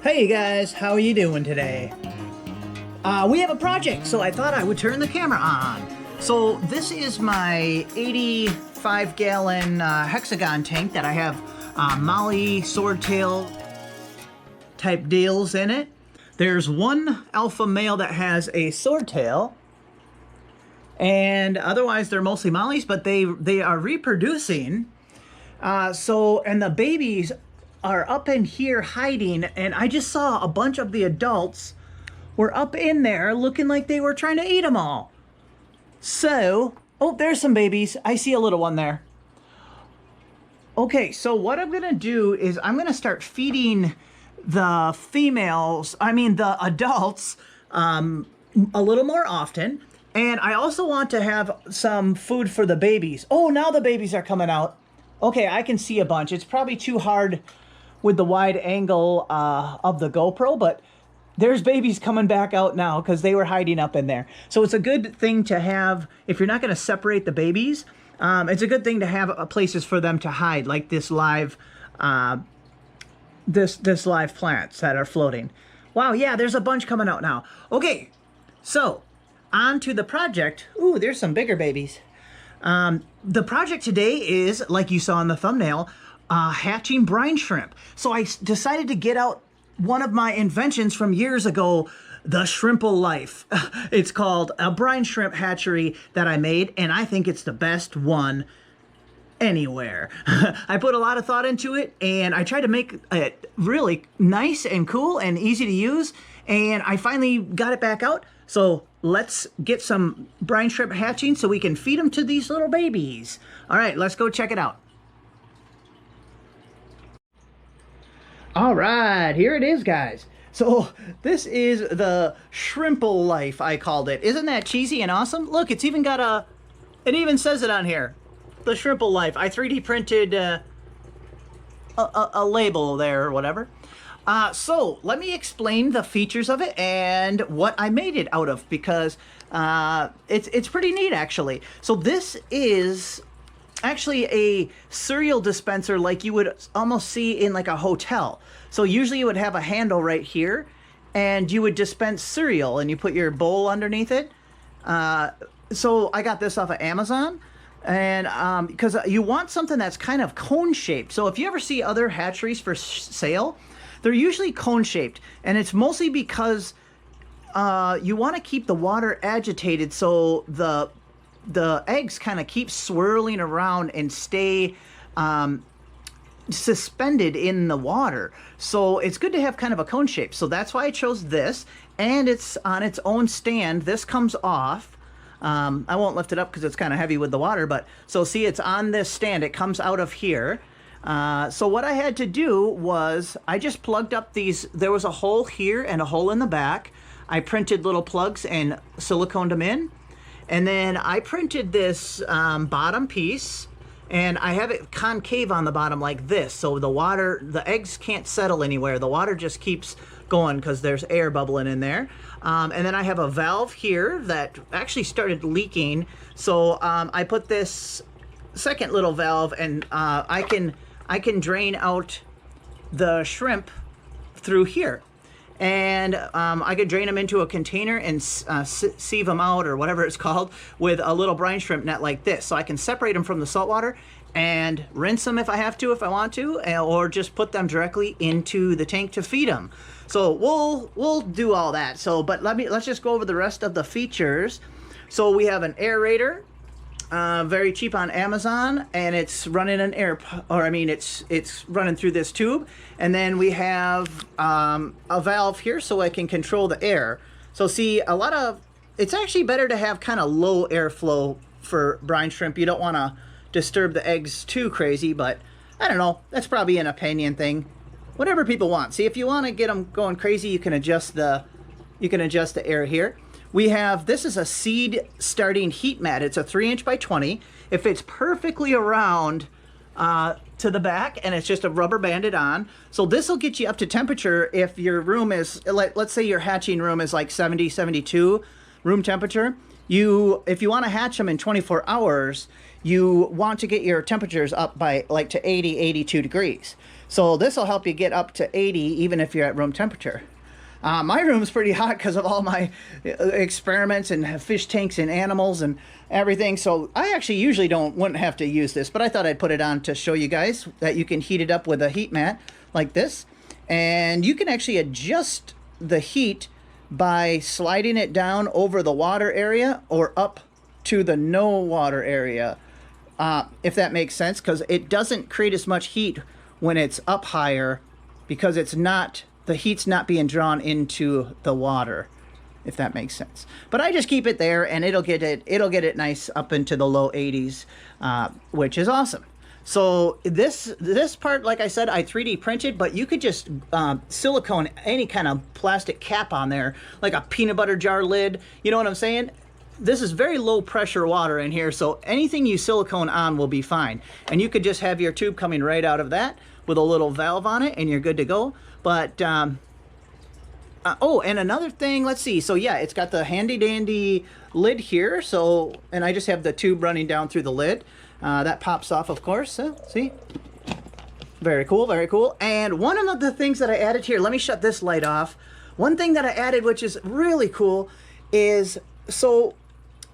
Hey guys, how are you doing today? We have a project, so I thought I would turn the camera on. So this is my 85-gallon hexagon tank that I have Molly swordtail type deals in it. There's one alpha male that has a swordtail, and otherwise they're mostly Mollies, but they are reproducing. And the babies are up in here hiding, and I just saw a bunch of the adults were up in there looking like they were trying to eat them all. So, oh, there's some babies. I see a little one there. Okay, so what I'm gonna do is I'm gonna start feeding the the adults, a little more often. And I also want to have some food for the babies. Oh, now the babies are coming out. Okay, I can see a bunch. It's probably too hard with the wide angle of the GoPro, but there's babies coming back out now because they were hiding up in there. So it's a good thing to have, if you're not going to separate the babies, it's a good thing to have places for them to hide, like this live live plants that are floating. Wow, yeah, there's a bunch coming out now. Okay, so on to the project. Ooh, there's some bigger babies. The project today is, like you saw in the thumbnail, hatching brine shrimp. So I decided to get out one of my inventions from years ago, the Shrimple Life. It's called a brine shrimp hatchery that I made, and I think it's the best one anywhere. I put a lot of thought into it, and I tried to make it really nice and cool and easy to use, and I finally got it back out. So let's get some brine shrimp hatching so we can feed them to these little babies. All right, let's go check it out. All right, here it is, guys. So this is the Shrimple Life, I called it. Isn't that cheesy and awesome? Look, it's even got it even says it on here. The Shrimple Life. I 3D printed a label there or whatever. So let me explain the features of it and what I made it out of, because it's pretty neat, actually. So this is actually a cereal dispenser like you would almost see in like a hotel. So usually you would have a handle right here and you would dispense cereal and you put your bowl underneath it. So I got this off of Amazon, and because you want something that's kind of cone shaped. So if you ever see other hatcheries for sale, they're usually cone shaped, and it's mostly because you want to keep the water agitated so the eggs kind of keep swirling around and stay suspended in the water. So it's good to have kind of a cone shape. So that's why I chose this, and it's on its own stand. This comes off. I won't lift it up because it's kind of heavy with the water, but so see, it's on this stand. It comes out of here. So what I had to do was I just plugged up these. There was a hole here and a hole in the back. I printed little plugs and siliconed them in. And then I printed this bottom piece, and I have it concave on the bottom like this. So the eggs can't settle anywhere. The water just keeps going because there's air bubbling in there. And then I have a valve here that actually started leaking. So I put this second little valve, and I can drain out the shrimp through here. And I could drain them into a container and sieve them out, or whatever it's called, with a little brine shrimp net like this. So I can separate them from the salt water and rinse them if I have to, if I want to, or just put them directly into the tank to feed them. So we'll do all that. So, but let's just go over the rest of the features. So we have an aerator. Very cheap on Amazon, and it's running an it's running through this tube. And then we have a valve here so I can control the air. So see, it's actually better to have kind of low airflow for brine shrimp. You don't want to disturb the eggs too crazy, but I don't know, that's probably an opinion thing. Whatever people want. See, if you want to get them going crazy, you can adjust the air here. We have, this is a seed starting heat mat. It's a 3" by 20. It fits perfectly around to the back, and it's just a rubber banded on. So this will get you up to temperature if your room is, let's say your hatching room is like 70, 72 room temperature. If you want to hatch them in 24 hours, you want to get your temperatures up by like to 80, 82 degrees. So this will help you get up to 80 even if you're at room temperature. My room's pretty hot because of all my experiments and fish tanks and animals and everything. So I actually usually wouldn't have to use this, but I thought I'd put it on to show you guys that you can heat it up with a heat mat like this. And you can actually adjust the heat by sliding it down over the water area or up to the no water area, if that makes sense, because it doesn't create as much heat when it's up higher because the heat's not being drawn into the water, if that makes sense. But I just keep it there, and it'll get it nice up into the low 80s, which is awesome. So this part, like I said, I 3D printed, but you could just silicone any kind of plastic cap on there, like a peanut butter jar lid. You know what I'm saying? This is very low pressure water in here, so anything you silicone on will be fine. And you could just have your tube coming right out of that with a little valve on it, and you're good to go. But oh, and another thing, let's see. So yeah, it's got the handy dandy lid here. So, and I just have the tube running down through the lid. That pops off, of course. See? Very cool, very cool. And one of the things that I added here, let me shut this light off. One thing that I added, which is really cool, is so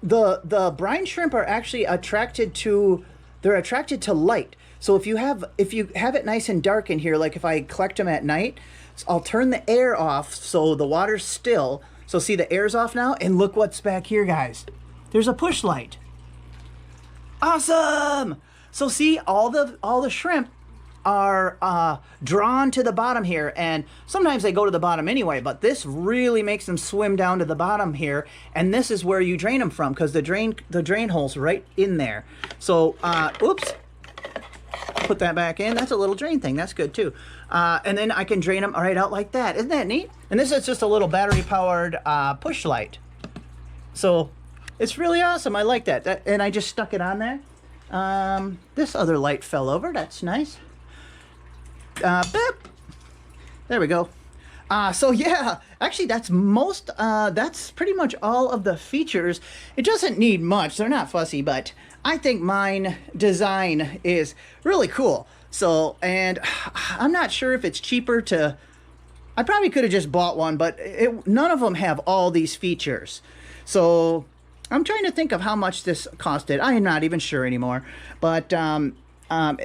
the brine shrimp are actually attracted to light. So if you have it nice and dark in here, like if I collect them at night, I'll turn the air off so the water's still. So see, the air's off now, and look what's back here, guys. There's a push light. Awesome! So see, all the shrimp are drawn to the bottom here, and sometimes they go to the bottom anyway, but this really makes them swim down to the bottom here, and this is where you drain them from, because the drain hole's right in there. So oops, put that back in. That's a little drain thing. That's good too. And then I can drain them right out like that. Isn't that neat? And this is just a little battery powered push light. So it's really awesome. I like that. And I just stuck it on there. This other light fell over. That's nice. Boop. There we go. So yeah, actually that's pretty much all of the features. It doesn't need much. They're not fussy, but I think mine design is really cool. So, and I'm not sure if it's cheaper I probably could have just bought one, but none of them have all these features. So I'm trying to think of how much this costed. I am not even sure anymore. But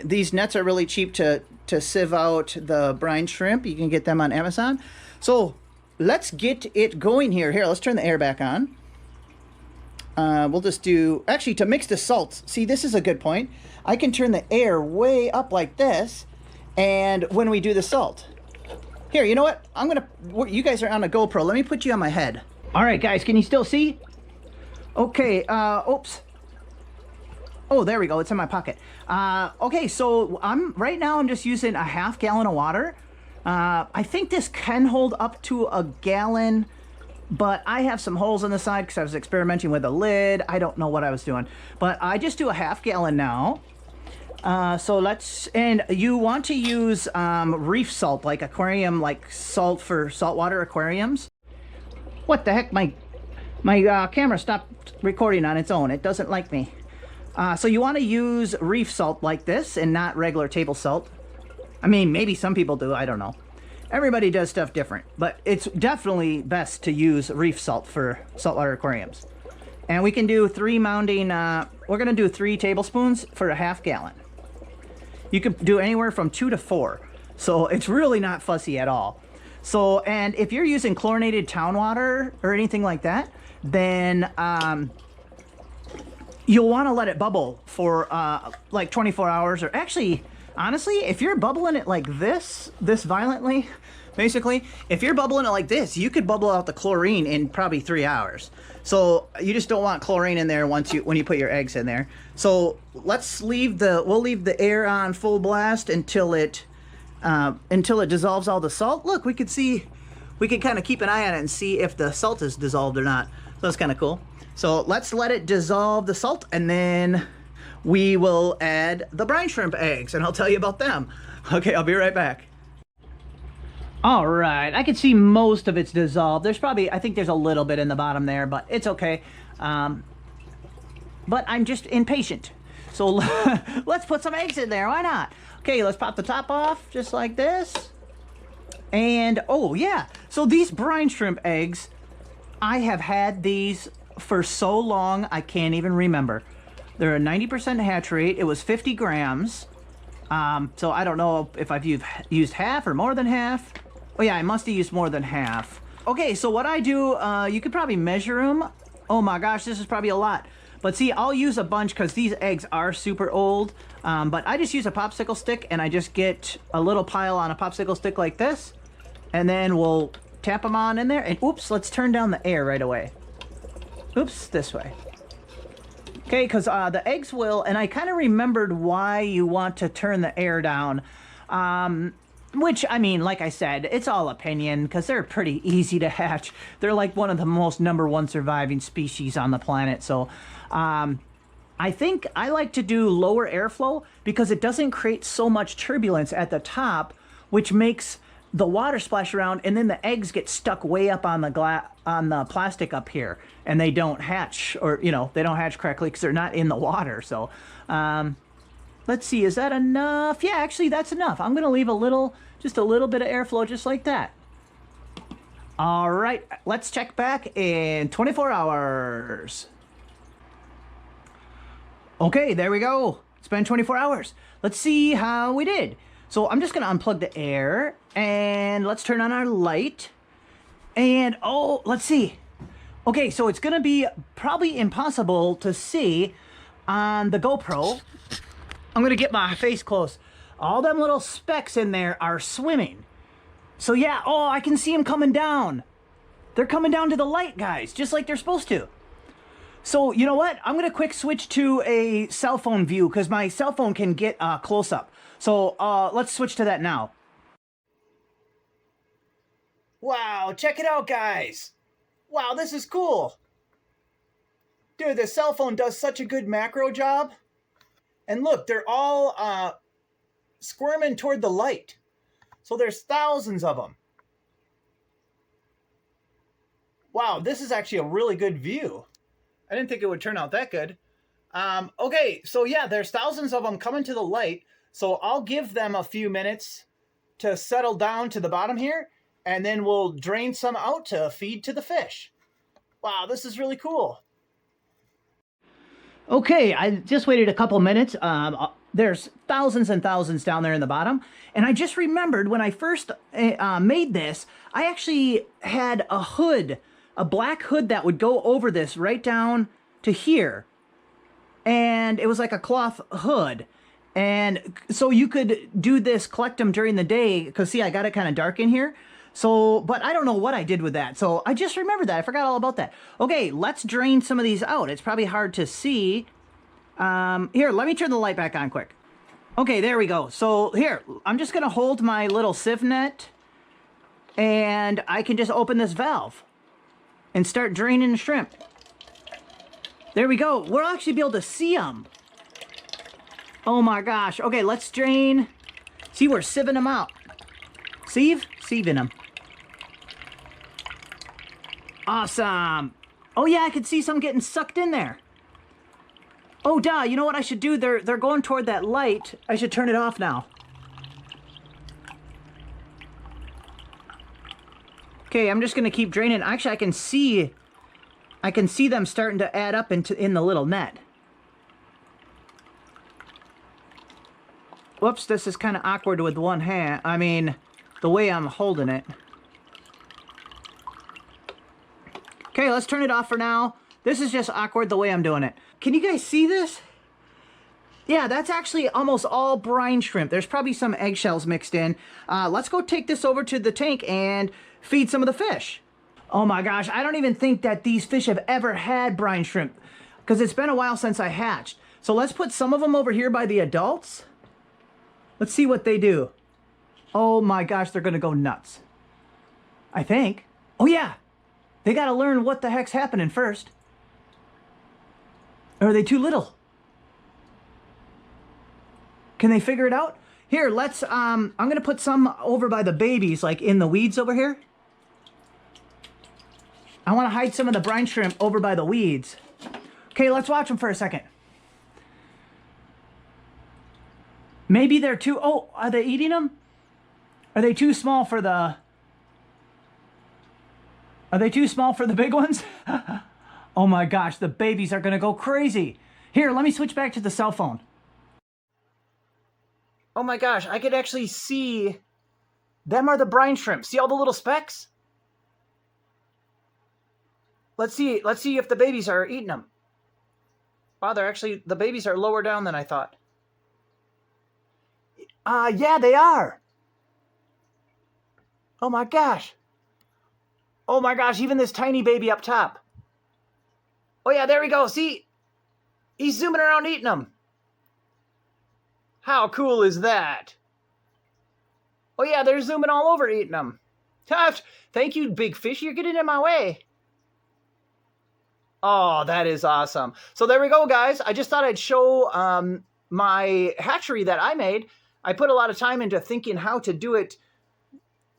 these nets are really cheap to sieve out the brine shrimp. You can get them on Amazon. So let's get it going here. Here, let's turn the air back on. We'll just do, actually, to mix the salts. See, this is a good point. I can turn the air way up like this, and when we do the salt. Here, you know what? You guys are on a GoPro. Let me put you on my head. All right, guys, can you still see? Okay, oops. Oh, there we go. It's in my pocket. Okay, so right now I'm just using a ½ gallon of water. I think this can hold up to a gallon, but I have some holes on the side because I was experimenting with a lid. I don't know what I was doing, but I just do a ½ gallon now. So and you want to use reef salt, like aquarium, like salt for saltwater aquariums. What the heck? My camera stopped recording on its own. It doesn't like me. So you want to use reef salt like this and not regular table salt. I mean, maybe some people do. I don't know. Everybody does stuff different, but it's definitely best to use reef salt for saltwater aquariums. And we can do 3 mounding, we're going to do 3 tablespoons for a ½ gallon. You could do anywhere from 2 to 4. So it's really not fussy at all. So, and if you're using chlorinated town water or anything like that, then you'll want to let it bubble for like 24 hours, or actually, honestly, if you're bubbling it like this violently, basically, if you're bubbling it like this, you could bubble out the chlorine in probably 3 hours. So you just don't want chlorine in there when you put your eggs in there. So we'll leave the air on full blast until it dissolves all the salt. Look, we can kind of keep an eye on it and see if the salt is dissolved or not. So that's kind of cool. So let's let it dissolve the salt, and then we will add the brine shrimp eggs, and I'll tell you about them. Okay, I'll be right back. All right, I can see most of it's dissolved. I think there's a little bit in the bottom there, but it's okay. But I'm just impatient. So let's put some eggs in there. Why not? Okay, let's pop the top off just like this. And oh yeah, so these brine shrimp eggs, I have had these for so long I can't even remember. They're a 90% hatch rate. It was 50 grams. So I don't know if I've used half or more than half. Oh yeah, I must have used more than half. Okay, so what I do, you could probably measure them. Oh my gosh, this is probably a lot. But see, I'll use a bunch because these eggs are super old. But I just use a popsicle stick and I just get a little pile on a popsicle stick like this. And then we'll tap them on in there. And oops, let's turn down the air right away. Oops, this way. Okay, because the eggs will, and I kind of remembered why you want to turn the air down. Which, I mean, like I said, it's all opinion because they're pretty easy to hatch. They're like one of the most #1 surviving species on the planet. So I think I like to do lower airflow because it doesn't create so much turbulence at the top, which makes the water splash around, and then the eggs get stuck way up on the plastic up here, and they don't hatch, or you know, they don't hatch correctly because they're not in the water. So let's see, is that enough? Yeah, actually that's enough. I'm gonna leave just a little bit of airflow just like that. All right, let's check back in 24 hours. Okay, there we go. It's been 24 hours. Let's see how we did. So I'm just gonna unplug the air and let's turn on our light. And oh, let's see. Okay, so it's gonna be probably impossible to see on the GoPro. I'm gonna get my face close. All them little specks in there are swimming. So yeah, oh, I can see them coming down. They're coming down to the light, guys, just like they're supposed to. So you know what? I'm gonna quick switch to a cell phone view because my cell phone can get close up. So let's switch to that now. Wow, check it out, guys. Wow, this is cool. Dude, the cell phone does such a good macro job. And look, they're all squirming toward the light. So there's thousands of them. Wow, this is actually a really good view. I didn't think it would turn out that good. Okay, so yeah, there's thousands of them coming to the light. So I'll give them a few minutes to settle down to the bottom here, and then we'll drain some out to feed to the fish. Wow, this is really cool. Okay, I just waited a couple minutes. There's thousands and thousands down there in the bottom. And I just remembered when I first made this, I actually had a hood, a black hood that would go over this right down to here. And it was like a cloth hood. And so you could do this, collect them during the day, because see, I got it kind of dark in here. So, but I don't know what I did with that. So I just remembered that. I forgot all about that. Okay, let's drain some of these out. It's probably hard to see. Here, let me turn the light back on quick. Okay, there we go. So here, I'm just going to hold my little sieve net, and I can just open this valve and start draining the shrimp. There we go. We'll actually be able to see them. Oh my gosh. Okay, let's drain. See, we're sieving them out. Sieving them. Awesome. Oh yeah, I could see some getting sucked in there. Oh duh, you know what I should do? They're going toward that light. I should turn it off now. Okay, I'm just gonna keep draining. Actually, I can see them starting to add up in the little net. Whoops, this is kind of awkward with one hand. I mean, the way I'm holding it. Okay, let's turn it off for now. This is just awkward the way I'm doing it. Can you guys see this? Yeah, that's actually almost all brine shrimp. There's probably some eggshells mixed in. Let's go take this over to the tank and feed some of the fish. Oh my gosh, I don't even think that these fish have ever had brine shrimp because it's been a while since I hatched. So let's put some of them over here by the adults. Let's see what they do. Oh my gosh, they're gonna go nuts. I think. Oh yeah, they gotta learn what the heck's happening first. Or are they too little? Can they figure it out? Here, let's, I'm gonna put some over by the babies, like in the weeds over here. I wanna hide some of the brine shrimp over by the weeds. Okay, let's watch them for a second. Maybe they're too... Oh, are they eating them? Are they too small for the... Are they too small for the big ones? Oh my gosh, the babies are gonna go crazy. Here, let me switch back to the cell phone. Oh my gosh, I could actually see... Them are the brine shrimp. See all the little specks? Let's see if the babies are eating them. Wow, they're actually... The babies are lower down than I thought. Yeah, they are. Oh my gosh. Oh my gosh, even this tiny baby up top. Oh yeah, there we go. See? He's zooming around eating them. How cool is that? Oh yeah, they're zooming all over eating them. Thank you, big fish. You're getting in my way. Oh, that is awesome. So there we go, guys. I just thought I'd show my hatchery that I made. I put a lot of time into thinking how to do it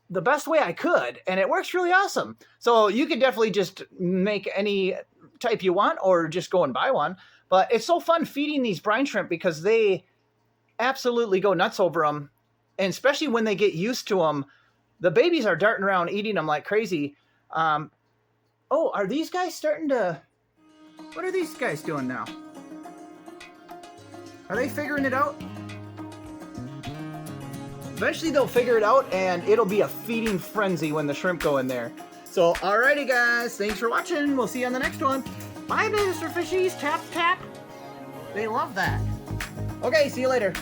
the best way I could, and it works really awesome. So you could definitely just make any type you want or just go and buy one. But it's so fun feeding these brine shrimp because they absolutely go nuts over them. And especially when they get used to them, the babies are darting around eating them like crazy. Oh, are these guys starting to... What are these guys doing now? Are they figuring it out? Eventually they'll figure it out, and it'll be a feeding frenzy when the shrimp go in there. So, alrighty guys, thanks for watching. We'll see you on the next one. Bye, Mr. Fishies. Tap, tap. They love that. Okay, see you later.